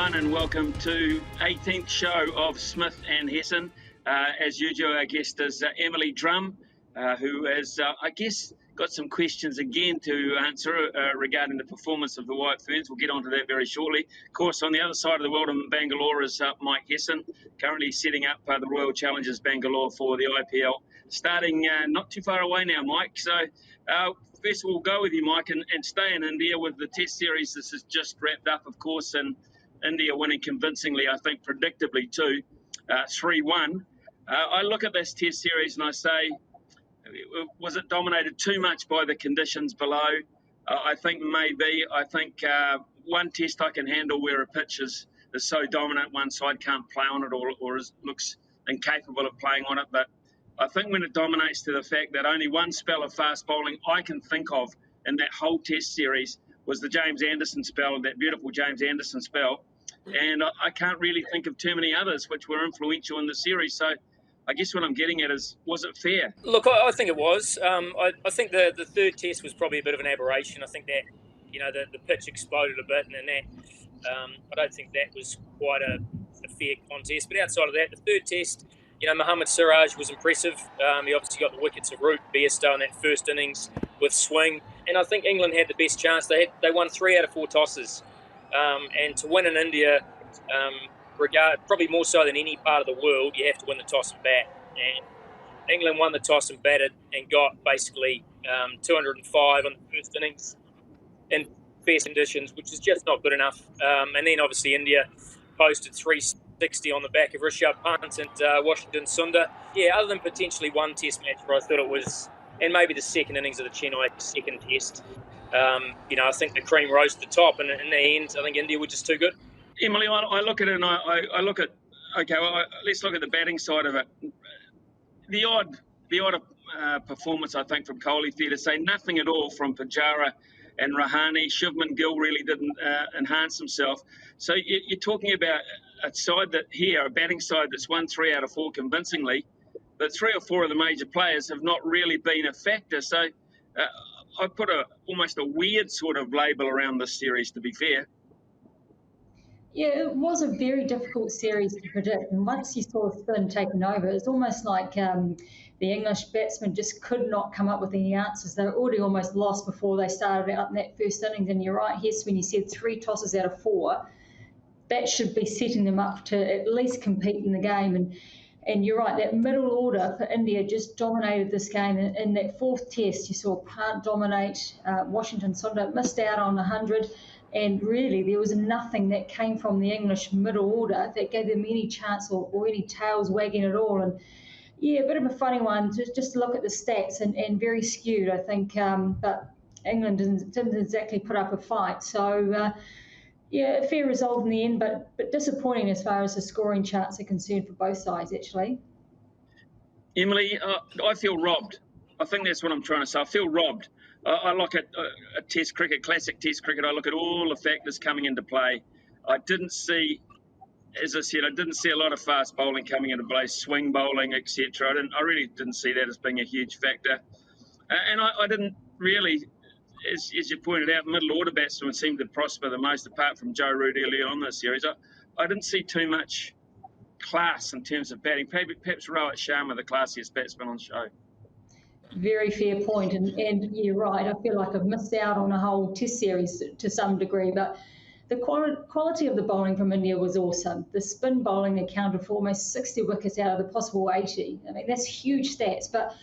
everyone, and welcome to 18th show of Smith and Hesson. As usual, our guest is Emily Drumm, who has, I guess, got some questions again to answer regarding the performance of the White Ferns. We'll get onto that very shortly. Of course, on the other side of the world in Bangalore is Mike Hesson, currently setting up the Royal Challengers Bangalore for the IPL, starting not too far away now, Mike. So first we'll go with you, Mike, and stay in India with the Test series. This is just wrapped up, of course, and India winning convincingly, I think predictably too, 3-1. I look at this Test series and I say, was it dominated too much by the conditions below? I think maybe. I think one Test I can handle where a pitch is so dominant one side can't play on it or looks incapable of playing on it. But I think when it dominates to the fact that only one spell of fast bowling I can think of in that whole Test series was the James Anderson spell, that beautiful James Anderson spell. And I can't really think of too many others which were influential in the series. So I guess what I'm getting at is, was it fair? Look, I think it was. I think the third Test was probably a bit of an aberration. I think that, the pitch exploded a bit, and that I don't think that was quite a fair contest. But outside of that, the third Test, Mohammad Siraj was impressive. He obviously got the wickets of Root Bairstow in that first innings with swing. And I think England had the best chance. They won 3 out of 4 tosses. And to win in India, probably more so than any part of the world, you have to win the toss and bat. And England won the toss and batted and got basically 205 on the first innings in fair conditions, which is just not good enough. And then obviously India posted 360 on the back of Rishabh Pant and Washington Sundar. Yeah, other than potentially one Test match where I thought it was, and maybe the second innings of the Chennai second Test, I think the cream rose to the top, and in the end, I think India were just too good. Emily, I look at it and I look at, let's look at the batting side of it. The odd performance, I think, from Kohli, fair to say, nothing at all from Pujara and Rahane. Shubman Gill really didn't enhance himself. So you're talking about a batting side that's won 3 out of 4 convincingly, but 3 or 4 of the major players have not really been a factor. So I put almost a weird sort of label around this series, to be fair. Yeah, it was a very difficult series to predict. And once you saw spin taking over, it's almost like the English batsmen just could not come up with any answers. They were already almost lost before they started out in that first innings. And you're right, Hess, when you said 3 tosses out of 4, that should be setting them up to at least compete in the game. And you're right, that middle order for India just dominated this game. In that 4th Test, you saw Pant dominate. Washington Sundar missed out on 100. And really, there was nothing that came from the English middle order that gave them any chance or any tails wagging at all. And yeah, a bit of a funny one, just to look at the stats and very skewed, I think. But England didn't exactly put up a fight. So, a fair result in the end, but disappointing as far as the scoring charts are concerned for both sides, actually. Emily, I feel robbed. I think that's what I'm trying to say. I feel robbed. I look at a Test cricket, classic Test cricket. I look at all the factors coming into play. I didn't see, as I said, a lot of fast bowling coming into play, swing bowling, etc. I really didn't see that as being a huge factor. And I didn't really, as you pointed out, middle order batsmen seemed to prosper the most, apart from Joe Root early on in the series. I didn't see too much class in terms of batting. Perhaps Rohit Sharma, the classiest batsman on show. Very fair point, and you're right. I feel like I've missed out on a whole Test series to some degree, but the quality of the bowling from India was awesome. The spin bowling accounted for almost 60 wickets out of the possible 80. I mean, that's huge stats, but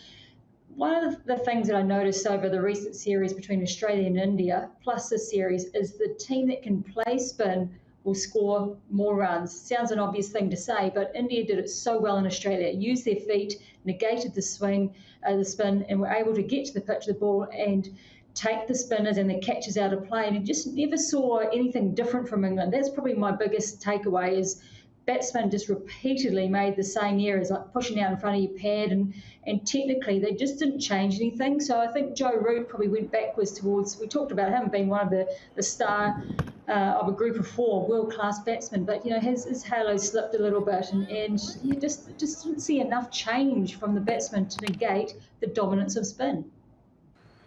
one of the things that I noticed over the recent series between Australia and India, plus this series, is the team that can play spin will score more runs. Sounds an obvious thing to say, but India did it so well in Australia. Used their feet, negated the spin, and were able to get to the pitch of the ball and take the spinners and the catches out of play. And you just never saw anything different from England. That's probably my biggest takeaway, is batsmen just repeatedly made the same errors, like pushing out in front of your pad, and technically they just didn't change anything. So I think Joe Root probably went backwards towards, we talked about him being one of the star of a group of 4 world-class batsmen, but his halo slipped a little bit, and you just didn't see enough change from the batsman to negate the dominance of spin.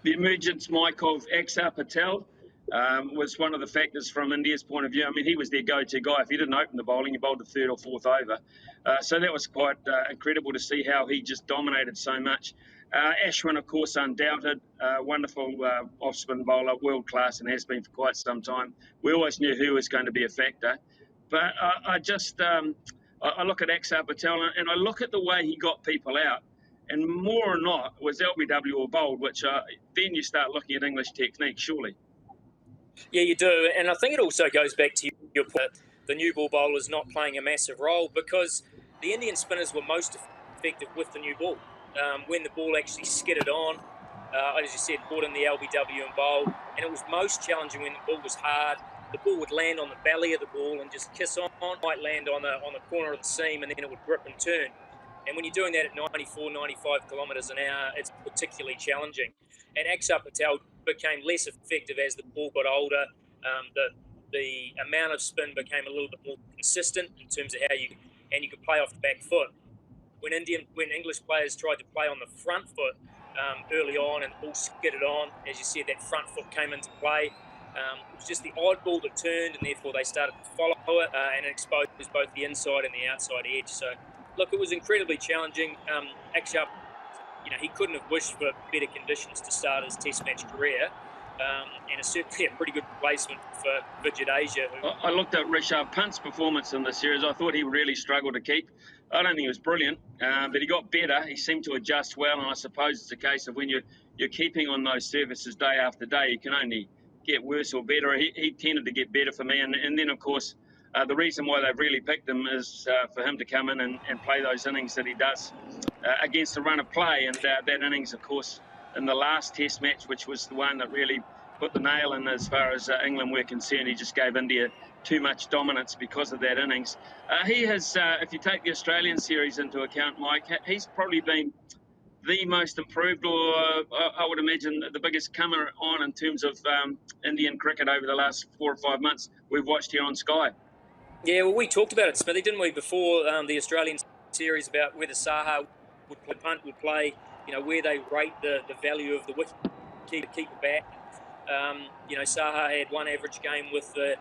The emergence, Mike, of Akshar Patel, was one of the factors from India's point of view. I mean, he was their go-to guy. If he didn't open the bowling, he bowled the third or fourth over. So that was quite incredible to see how he just dominated so much. Ashwin, of course, undoubted, wonderful off-spin bowler, world-class, and has been for quite some time. We always knew who was going to be a factor. But I look at Akila Patel and I look at the way he got people out. And more or not was LBW or bowled, which then you start looking at English technique, surely. Yeah, you do. And I think it also goes back to your point, the new ball bowlers not playing a massive role, because the Indian spinners were most effective with the new ball. When the ball actually skidded on, as you said, brought in the LBW and bowled, and it was most challenging when the ball was hard. The ball would land on the belly of the ball and just kiss on, might land on the corner of the seam, and then it would grip and turn. And when you're doing that at 94, 95 kilometres an hour, it's particularly challenging. And Akila Patel became less effective as the ball got older. The amount of spin became a little bit more consistent in terms of how you could play off the back foot. When English players tried to play on the front foot early on and the ball skidded on, as you said, that front foot came into play. It was just the odd ball that turned, and therefore they started to follow it, and it exposed both the inside and the outside edge. So, look, it was incredibly challenging. Akila, he couldn't have wished for better conditions to start his Test match career, and it's certainly a pretty good replacement for Jadeja. I looked at Rishabh Pant's performance in the series. I thought he really struggled to keep. I don't think he was brilliant, but he got better. He seemed to adjust well, and I suppose it's a case of when you're keeping on those services day after day, you can only get worse or better. He tended to get better for me, and then, of course, the reason why they've really picked him is for him to come in and play those innings that he does against the run of play. And that innings, of course, in the last Test match, which was the one that really put the nail in as far as England were concerned, he just gave India too much dominance because of that innings. He has, if you take the Australian series into account, Mike, he's probably been the most improved, or I would imagine the biggest comer on in terms of Indian cricket over the last 4 or 5 months we've watched here on Sky. Yeah, well, we talked about it, Smithy, didn't we, before the Australian series, about whether Saha would play, Punt would play, where they rate the value of the wicket keeper bat. Saha had one average game with the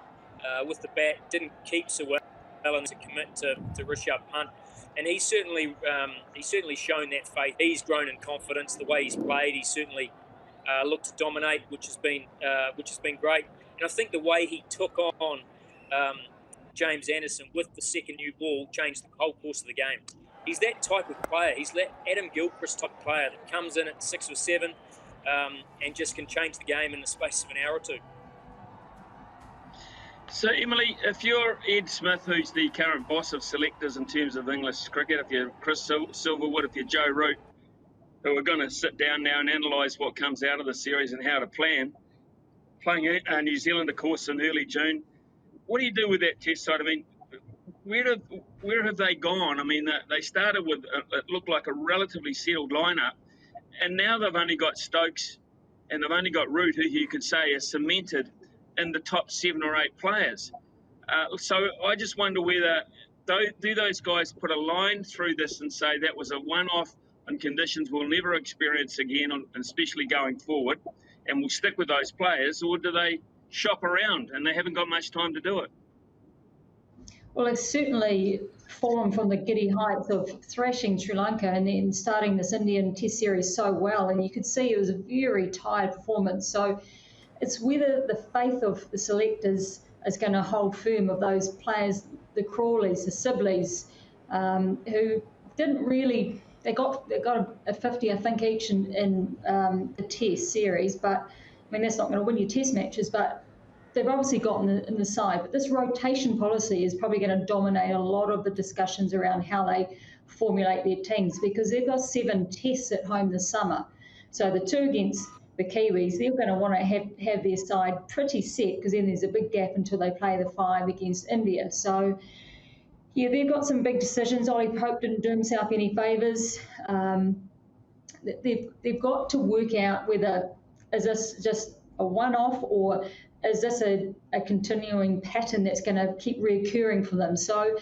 bat, didn't keep so well, and to commit to Rishabh Pant. And he's certainly shown that faith. He's grown in confidence. The way he's played, he's certainly looked to dominate, which has been great. And I think the way he took on James Anderson with the second new ball changed the whole course of the game. He's that type of player. He's that Adam Gilchrist type of player that comes in at 6 or 7 and just can change the game in the space of an hour or two. So, Emily, if you're Ed Smith, who's the current boss of selectors in terms of English cricket, if you're Chris Silverwood, if you're Joe Root, who are going to sit down now and analyse what comes out of the series and how to plan, playing New Zealand, of course, in early June, what do you do with that Test side? I mean, where have they gone? I mean, they started with, it looked like a relatively settled lineup, and now they've only got Stokes and they've only got Root, who you could say is cemented in the top 7 or 8 players. So I just wonder whether, do those guys put a line through this and say that was a one-off and conditions we'll never experience again, especially going forward, and we'll stick with those players, or do they shop around and they haven't got much time to do it? Well, it's certainly fallen from the giddy heights of thrashing Sri Lanka and then starting this Indian Test series so well, and you could see it was a very tired performance. So it's whether the faith of the selectors is going to hold firm of those players, the Crawleys, the Sibleys, who didn't really, they got a 50, I think, each in the Test series, but I mean, that's not going to win you Test matches, but they've obviously gotten in the side. But this rotation policy is probably going to dominate a lot of the discussions around how they formulate their teams, because they've got 7 Tests at home this summer. So the 2 against the Kiwis, they're going to want to have their side pretty set, because then there's a big gap until they play the 5 against India. So, yeah, they've got some big decisions. Ollie Pope didn't do himself any favours. They've got to work out whether, is this just a one-off, or is this a continuing pattern that's going to keep reoccurring for them. So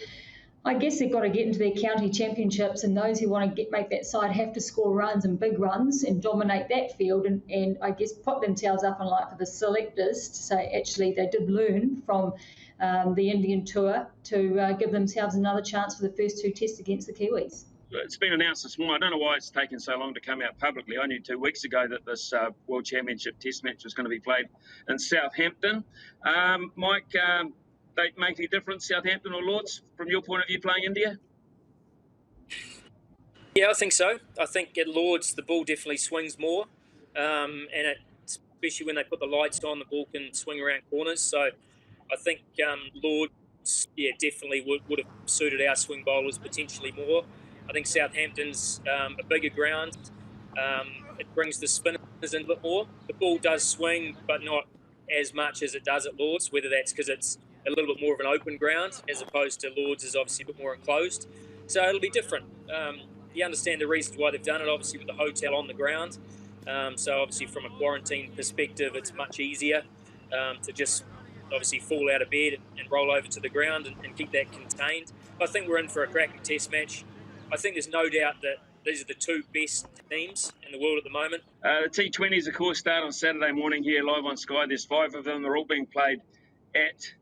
I guess they've got to get into their county championships, and those who want to make that side have to score runs and big runs and dominate that field, and I guess put themselves up in light for the selectors to say actually they did learn from the Indian tour to give themselves another chance for the first 2 tests against the Kiwis. It's been announced this morning. I don't know why it's taken so long to come out publicly. I knew 2 weeks ago that this World Championship Test match was going to be played in Southampton. Mike, they make any difference, Southampton or Lords, from your point of view, playing India? Yeah, I think so. I think at Lords the ball definitely swings more, and especially when they put the lights on, the ball can swing around corners. So I think Lords, definitely would have suited our swing bowlers potentially more. I think Southampton's a bigger ground. It brings the spinners in a bit more. The ball does swing, but not as much as it does at Lords, whether that's because it's a little bit more of an open ground as opposed to Lords is obviously a bit more enclosed. So it'll be different. You understand the reasons why they've done it, obviously with the hotel on the ground. So obviously from a quarantine perspective, it's much easier to just obviously fall out of bed and roll over to the ground and keep that contained. I think we're in for a cracking test match. I think there's no doubt that these are the 2 best teams in the world at the moment. The T20s, of course, start on Saturday morning here live on Sky. There's 5 of them. They're all being played at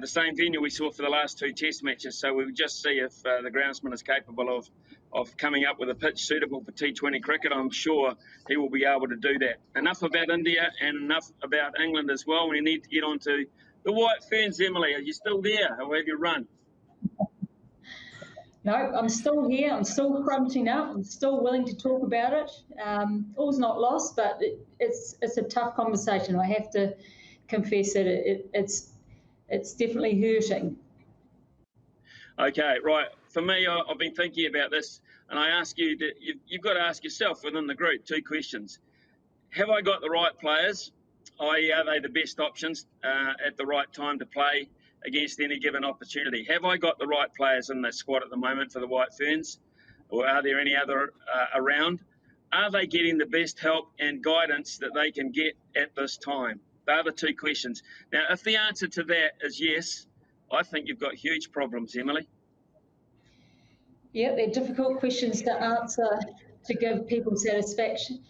the same venue we saw for the last 2 test matches. So we'll just see if the groundsman is capable of coming up with a pitch suitable for T20 cricket. I'm sure he will be able to do that. Enough about India and enough about England as well. We need to get on to the White Ferns. Emily, are you still there, or have you run? No, I'm still here. I'm still crunching up. I'm still willing to talk about it. All's not lost, but it's a tough conversation. I have to confess that it's definitely hurting. Okay, right. For me, I've been thinking about this, and I ask you that you've got to ask yourself within the group 2 questions. Have I got the right players? I.e., are they the best options at the right time to play against any given opportunity? Have I got the right players in the squad at the moment for the White Ferns, or are there any other around? Are they getting the best help and guidance that they can get at this time? They are the 2 questions. Now, if the answer to that is yes, I think you've got huge problems, Emily. Yeah, they're difficult questions to answer to give people satisfactory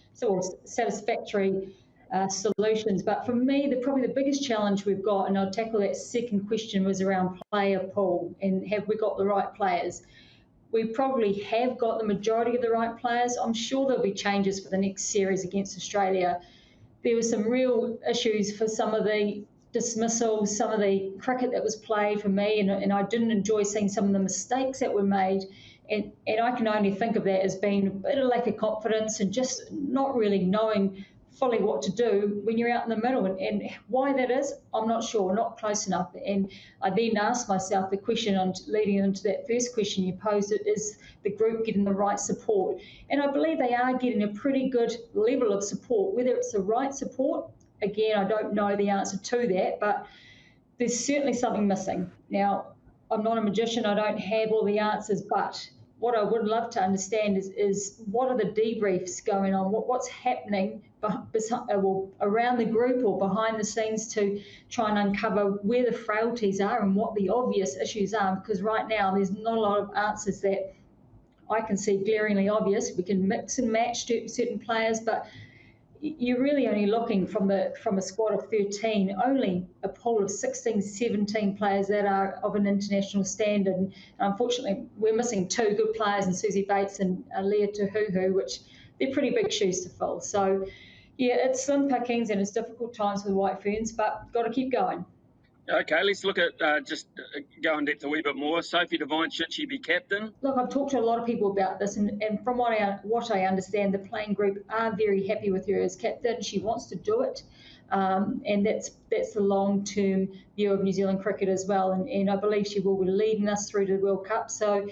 solutions. But for me, probably the biggest challenge we've got, and I'll tackle that second question, was around player pool and have we got the right players? We probably have got the majority of the right players. I'm sure there'll be changes for the next series against Australia. There were some real issues for some of the dismissals, some of the cricket that was played for me, and I didn't enjoy seeing some of the mistakes that were made. And I can only think of that as being a bit of lack of confidence and just not really knowing fully what to do when you're out in the middle. And why that is, I'm not sure, not close enough. And I then asked myself the question on leading into that first question you posed, is the group getting the right support? And I believe they are getting a pretty good level of support. Whether it's the right support, again, I don't know the answer to that, but there's certainly something missing. Now, I'm not a magician, I don't have all the answers, but what I would love to understand is what are the debriefs going on, what's happening around the group or behind the scenes to try and uncover where the frailties are and what the obvious issues are, because right now there's not a lot of answers that I can see glaringly obvious. We can mix and match certain players, but you're really only looking from a squad of 13, only a pool of 16, 17 players that are of an international standard. And unfortunately, we're missing 2 good players in Susie Bates and Leah Tahuhu, which they're pretty big shoes to fill. So, yeah, it's slim pickings and it's difficult times for the White Ferns, but got to keep going. Okay, let's look at just go in depth a wee bit more. Sophie Devine, should she be captain? Look, I've talked to a lot of people about this, and from what I understand, the playing group are very happy with her as captain. She wants to do it, and that's the long-term view of New Zealand cricket as well. And I believe she will be leading us through to the World Cup. So,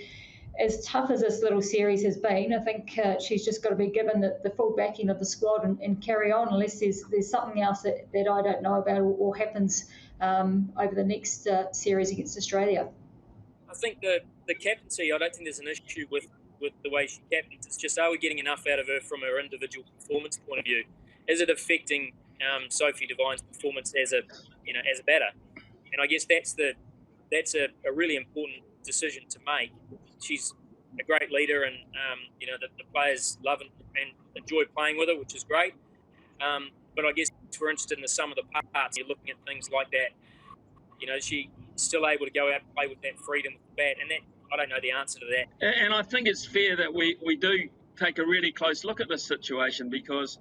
as tough as this little series has been, I think she's just got to be given the full backing of the squad and carry on, unless there's something else that I don't know about or happens over the next series against Australia. I think the captaincy, I don't think there's an issue with the way she captains. It's just, are we getting enough out of her from her individual performance point of view? Is it affecting Sophie Devine's performance as a batter? And I guess that's a really important decision to make. She's a great leader, and the players love and enjoy playing with her, which is great. But I guess we're interested in the sum of the parts. You're looking at things like that. She's still able to go out and play with that freedom with the bat, and that I don't know the answer to that. And I think it's fair that we do take a really close look at this situation, because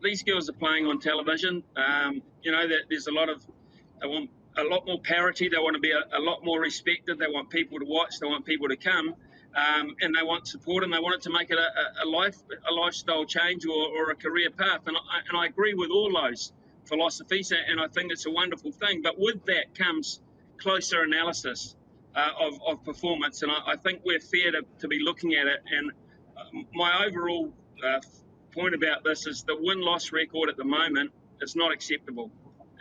these girls are playing on television. That there's they want a lot more parity. They want to be a lot more respected. They want people to watch. They want people to come, and they want support, and they want it to make it a lifestyle change or a career path. And I agree with all those philosophies, and I think it's a wonderful thing. But with that comes closer analysis of performance, and I think we're fair to be looking at it. And my overall point about this is the win-loss record at the moment is not acceptable,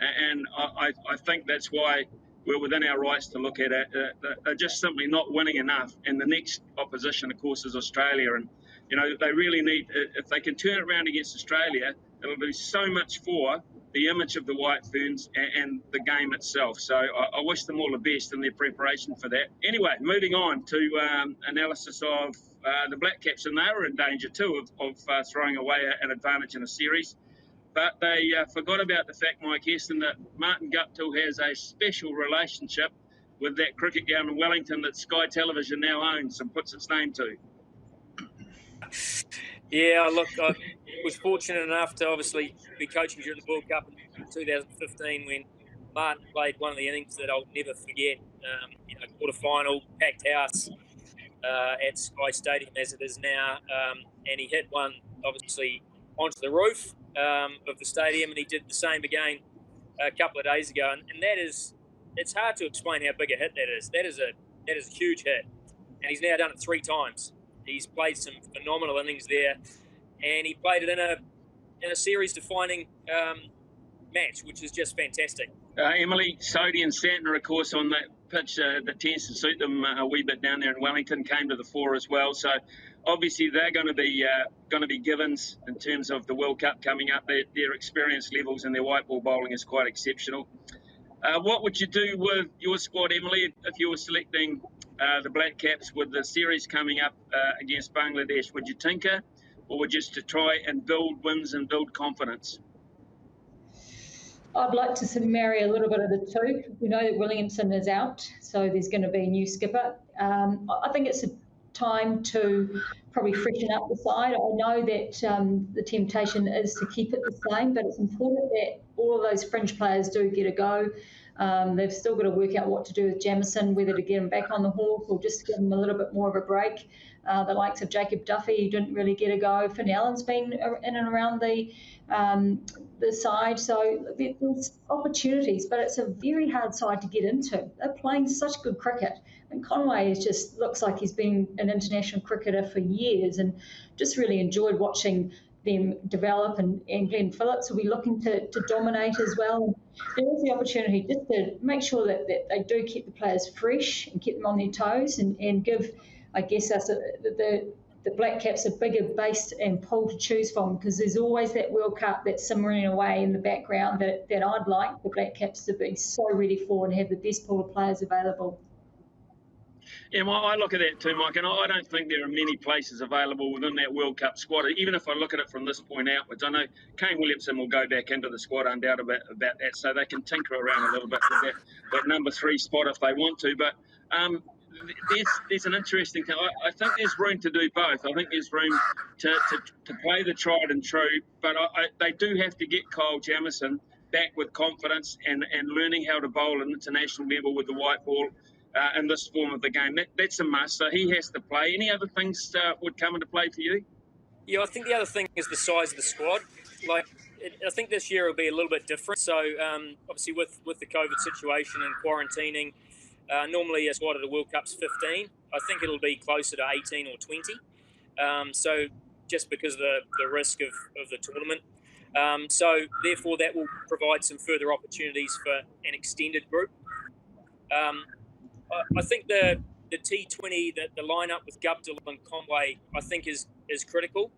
and I think that's why we're within our rights to look at it. They're just simply not winning enough, and the next opposition, of course, is Australia. And they really need, if they can turn it around against Australia, it'll do so much for the image of the White Ferns and the game itself. So I wish them all the best in their preparation for that. Anyway, moving on to analysis of the Blackcaps, and they were in danger too of throwing away an advantage in a series. But they forgot about the fact, Mike Hesson, that Martin Guptill has a special relationship with that cricket ground in Wellington that Sky Television now owns and puts its name to. Yeah, look, I was fortunate enough to obviously be coaching during the World Cup in 2015 when Martin played one of the innings that I'll never forget. Quarterfinal, packed house at Sky Stadium as it is now, and he hit one obviously onto the roof of the stadium, and he did the same again a couple of days ago. And it's hard to explain how big a hit that is. That is a huge hit, and he's now done it 3 times. He's played some phenomenal innings there, and he played it in a series-defining match, which is just fantastic. Emily, Sodhi and Santner, of course, on that pitch that tends to suit them a wee bit down there in Wellington, came to the fore as well. So obviously they're going to be givens in terms of the World Cup coming up. Their experience levels and their white ball bowling is quite exceptional. What would you do with your squad, Emily, if you were selecting the Blackcaps with the series coming up against Bangladesh? Would you tinker, or would you just to try and build wins and build confidence? I'd like to marry a little bit of the two. We know that Williamson is out, so there's going to be a new skipper. I think it's a time to probably freshen up the side. I know that the temptation is to keep it the same, but it's important that all of those fringe players do get a go. They've still got to work out what to do with Jamieson, whether to get him back on the horse or just give him a little bit more of a break. The likes of Jacob Duffy didn't really get a go. Finn Allen's been in and around the side, so there's opportunities, but it's a very hard side to get into. They're playing such good cricket, and Conway just looks like he's been an international cricketer for years, and just really enjoyed watching them develop. And Glenn Phillips will be looking to dominate as well. There is the opportunity just to make sure that they do keep the players fresh and keep them on their toes, and give, I guess, us the Blackcaps a bigger base and pool to choose from, because there's always that World Cup that's simmering away in the background that I'd like the Blackcaps to be so ready for and have the best pool of players available. Yeah, well, I look at that too, Mike, and I don't think there are many places available within that World Cup squad. Even if I look at it from this point outwards, I know Kane Williamson will go back into the squad, undoubtedly about that, so they can tinker around a little bit with that number 3 spot if they want to. But there's an interesting thing. I think there's room to do both. I think there's room to play the tried and true, but they do have to get Kyle Jamieson back with confidence and learning how to bowl at an international level with the white ball in this form of the game. That's a must, so he has to play. Any other things would come into play for you? Yeah, I think the other thing is the size of the squad. I think this year will be a little bit different. So obviously with the COVID situation and quarantining, normally a squad at the World Cup's 15. I think it'll be closer to 18 or 20. So just because of the risk of the tournament. So therefore that will provide some further opportunities for an extended group. I think the T20, the lineup with Guptill and Conway, I think is critical.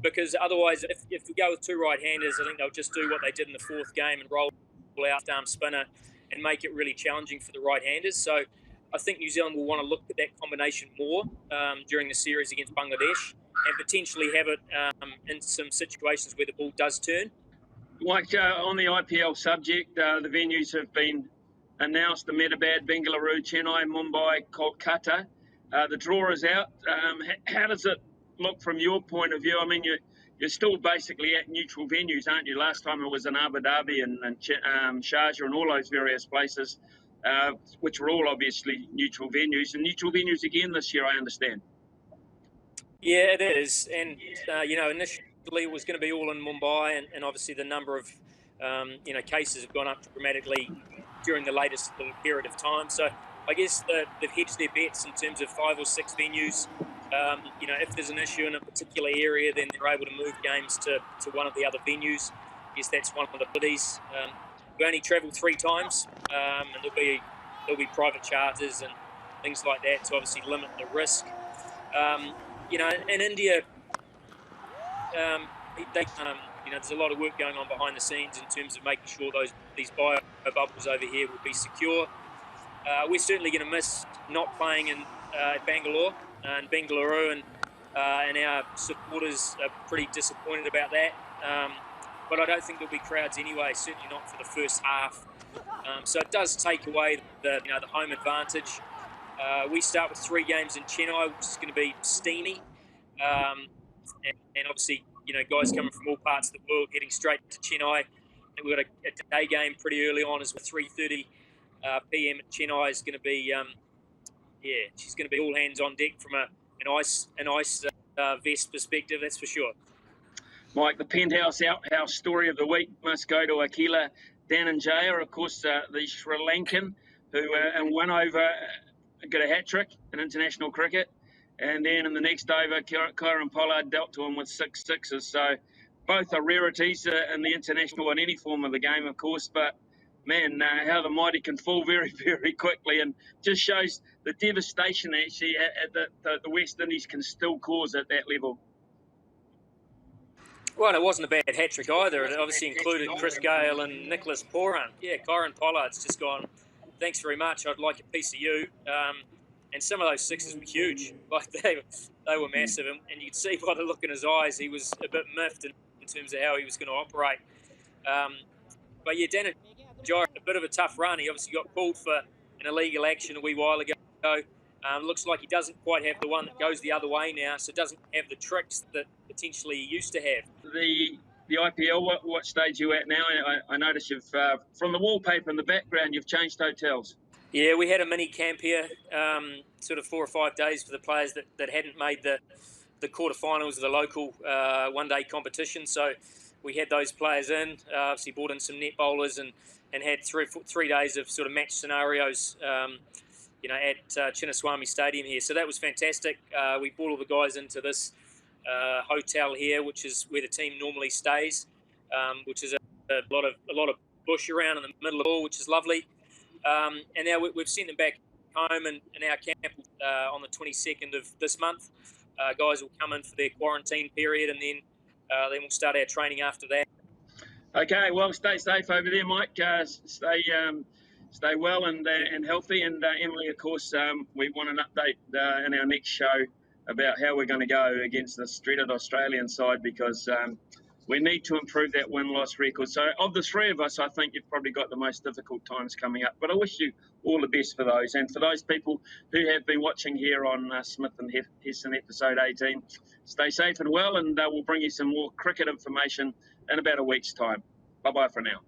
Because otherwise, if we go with 2 right-handers, I think they'll just do what they did in the 4th game and roll out arm spinner and make it really challenging for the right-handers. So I think New Zealand will want to look at that combination more during the series against Bangladesh, and potentially have it in some situations where the ball does turn. Mike, on the IPL subject, the venues have been announced: Ahmedabad, Bengaluru, Chennai, Mumbai, Kolkata. The draw is out. How does it look from your point of view? I mean, you're still basically at neutral venues, aren't you? Last time it was in Abu Dhabi and Sharjah and all those various places, which were all obviously neutral venues. And neutral venues again this year, I understand. Yeah, it is. And, initially it was going to be all in Mumbai, and obviously the number of, cases have gone up dramatically during the latest little period of time. So I guess they've hedged their bets in terms of 5 or 6 venues. If there's an issue in a particular area, then they're able to move games to one of the other venues. I guess that's one of the goodies. We only travel 3 times, and there'll be private charters and things like that to obviously limit the risk. In India, there's a lot of work going on behind the scenes in terms of making sure these bio bubbles over here will be secure. We're certainly going to miss not playing in Bangalore and Bengaluru, and our supporters are pretty disappointed about that. But I don't think there'll be crowds anyway, certainly not for the first half. So it does take away the home advantage. We start with 3 games in Chennai, which is going to be steamy. And obviously, guys coming from all parts of the world heading straight to Chennai. And we've got a day game pretty early on, as with 3:30 p.m. at Chennai is going to be, she's going to be all hands on deck from an ice vest perspective, that's for sure. Mike, the Penthouse Outhouse story of the week must go to Akila Dananjaya, of course, the Sri Lankan, who won over, got a hat-trick in international cricket. And then in the next over, Kieran Pollard dealt to him with 6 sixes. So both are rarities in the international and any form of the game, of course. But, man, how the mighty can fall very, very quickly, and just shows the devastation, actually, that the West Indies can still cause at that level. Well, it wasn't a bad hat-trick either. It obviously included Chris Gayle and Nicholas Pooran. Yeah, Kieran Pollard's just gone, thanks very much, I'd like a piece of you. And some of those sixes were huge. Like they were massive. And you could see by the look in his eyes, he was a bit miffed in terms of how he was going to operate. But yeah, Dananjaya, a bit of a tough run. He obviously got pulled for an illegal action a wee while ago. Looks like he doesn't quite have the one that goes the other way now, so doesn't have the tricks that potentially he used to have. The IPL, what stage are you at now? I notice you've, from the wallpaper in the background, you've changed hotels. Yeah, we had a mini camp here, sort of 4 or 5 days for the players that hadn't made the quarterfinals of the local one-day competition. So we had those players in, obviously brought in some net bowlers and had 3 days of sort of match scenarios, at Chinnaswamy Stadium here. So that was fantastic. We brought all the guys into this hotel here, which is where the team normally stays, which is a lot of bush around in the middle of it all, which is lovely. And now we've sent them back home in our camp on the 22nd of this month. Guys will come in for their quarantine period, and then we'll start our training after that. Okay, well, stay safe over there, Mike. Stay well and healthy. And Emily, of course, we want an update in our next show about how we're going to go against this dreaded Australian side, because we need to improve that win-loss record. So of the 3 of us, I think you've probably got the most difficult times coming up. But I wish you all the best for those. And for those people who have been watching here on Smith and Hesson episode 18, stay safe and well, and we'll bring you some more cricket information in about a week's time. Bye-bye for now.